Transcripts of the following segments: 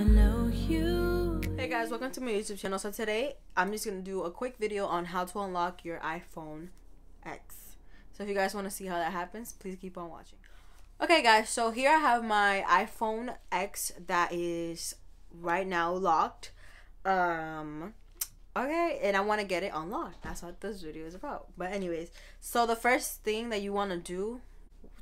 know you. Hey guys, welcome to my YouTube channel. So today I'm just gonna do a quick video on how to unlock your iPhone X. So if you guys want to see how that happens, please keep on watching. Okay guys, so here I have my iPhone X that is right now locked. Okay, and I want to get it unlocked. That's what this video is about. But anyways, so the first thing that you want to do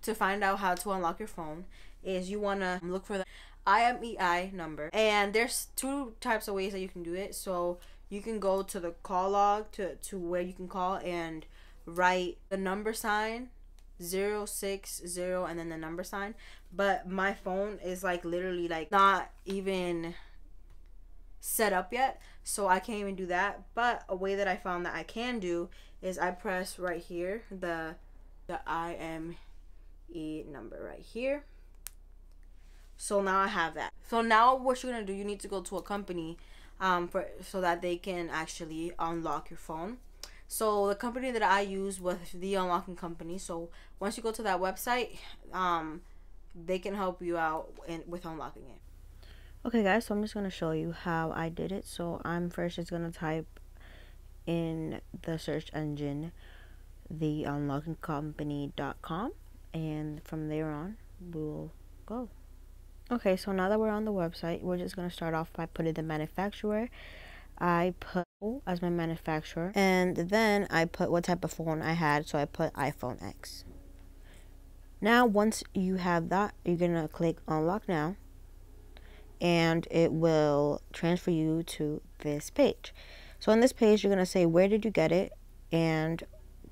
to find out how to unlock your phone is you want to look for the IMEI number. And there's two types of ways that you can do it. So you can go to the call log to where you can call and write the number sign 060 and then the number sign. But my phone is like literally like not even set up yet, so I can't even do that. But a way that I found that I can do is I press right here the IMEI number right here. So now I have that. So now what you're gonna do, you need to go to a company so that they can actually unlock your phone. So the company that I use was the unlocking company. So once you go to that website, they can help you out with unlocking it. Okay guys, so I'm just going to show you how I did it. So I'm first just going to type in the search engine theunlockingcompany.com, and from there on we'll go. Okay, so now that we're on the website, we're just going to start off by putting the manufacturer. I put as my manufacturer, and then I put what type of phone I had, so I put iPhone X. Now once you have that, you're going to click unlock now, and it will transfer you to this page. So on this page, you're going to say where did you get it and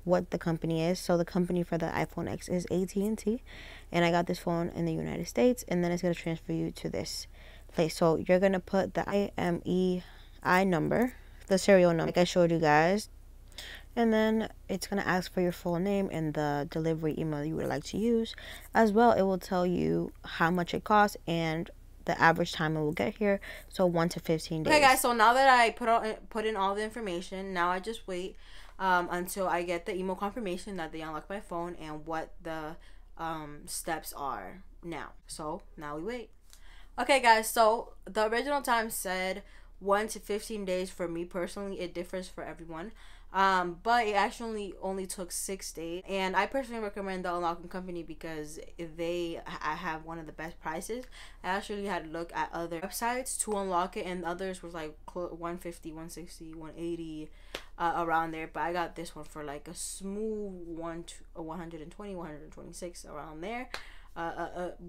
what the company is. So the company for the iPhone X is AT&T, and I got this phone in the United States, and then it's going to transfer you to this place. So you're going to put the IMEI number, the serial number like I showed you guys, and then it's going to ask for your full name and the delivery email you would like to use. As well, it will tell you how much it costs and the average time it will get here, so 1 to 15 days. Okay guys, so now that I put in all the information, now I just wait until I get the email confirmation that they unlocked my phone and what the steps are now. So now we wait. Okay guys, so the original time said 1 to 15 days. For me personally, it differs for everyone, but it actually only took 6 days, and I personally recommend the unlocking company because I have one of the best prices. I actually had to look at other websites to unlock it, and others was like 150, 160, 180 around there, but I got this one for like a smooth 120, 126 around there.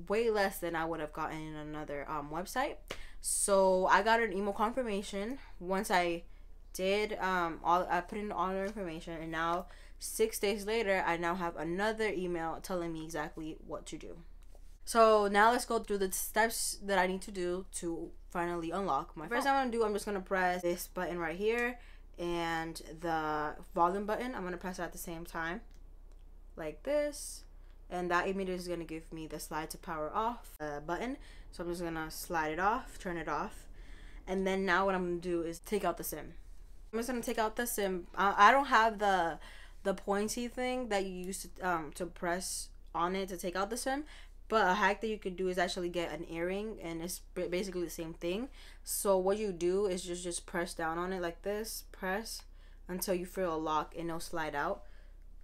Way less than I would have gotten in another website. So I got an email confirmation once I did I put in all the information, and now 6 days later I now have another email telling me exactly what to do. So now let's go through the steps that I need to do to finally unlock my phone. First, I'm just gonna press this button right here and the volume button. I'm gonna press it at the same time like this, and that immediately is gonna give me the slide to power off button. So I'm just gonna slide it off, turn it off, and then now what I'm gonna do is take out the SIM. I'm just gonna take out the SIM. I don't have the pointy thing that you use to press on it to take out the SIM, but a hack that you could do is actually get an earring, and it's basically the same thing. So what you do is just press down on it like this, press until you feel a lock, and it'll slide out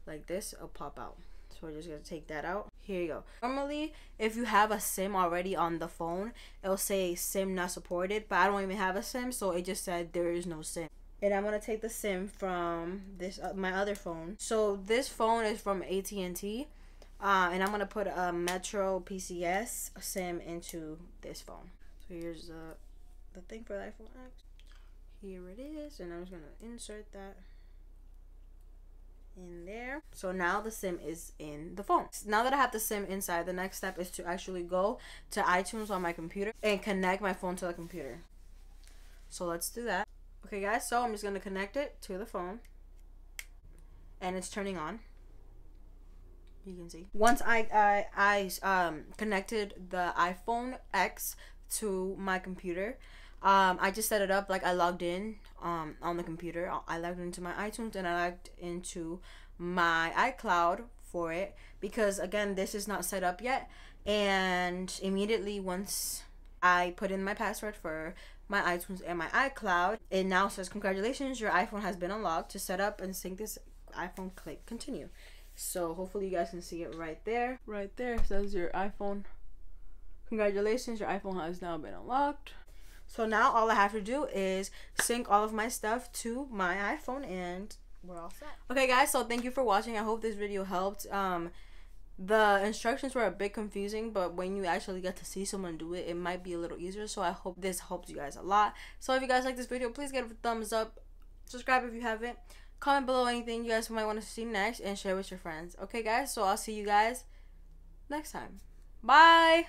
like this. It'll pop out. So we're just gonna take that out. Here you go. Normally, if you have a SIM already on the phone, it'll say SIM not supported, but I don't even have a SIM, so it just said there is no SIM. And I'm gonna take the SIM from this my other phone. So this phone is from AT&T, and I'm gonna put a Metro PCS SIM into this phone. So here's the thing for the iPhone X. Here it is, and I'm just gonna insert that in there. So now the SIM is in the phone. Now that I have the SIM inside, the next step is to actually go to iTunes on my computer and connect my phone to the computer. So let's do that. Okay guys, so I'm just gonna connect it to the phone, and it's turning on. You can see. Once I connected the iPhone X to my computer, I just set it up like I logged in on the computer. I logged into my iTunes and I logged into my iCloud for it, because again, this is not set up yet, and immediately once I put in my password for my iTunes and my iCloud. It now says, congratulations, your iPhone has been unlocked. To set up and sync this iPhone, click continue. So hopefully you guys can see it right there. Right there says your iPhone. Congratulations, your iPhone has now been unlocked. So now all I have to do is sync all of my stuff to my iPhone and we're all set. Okay guys, so thank you for watching. I hope this video helped. The instructions were a bit confusing, but when you actually get to see someone do it, it might be a little easier. So I hope this helps you guys a lot. So if you guys like this video, please give it a thumbs up. Subscribe if you haven't. Comment below anything you guys might want to see next and share with your friends. Okay guys, so I'll see you guys next time. Bye!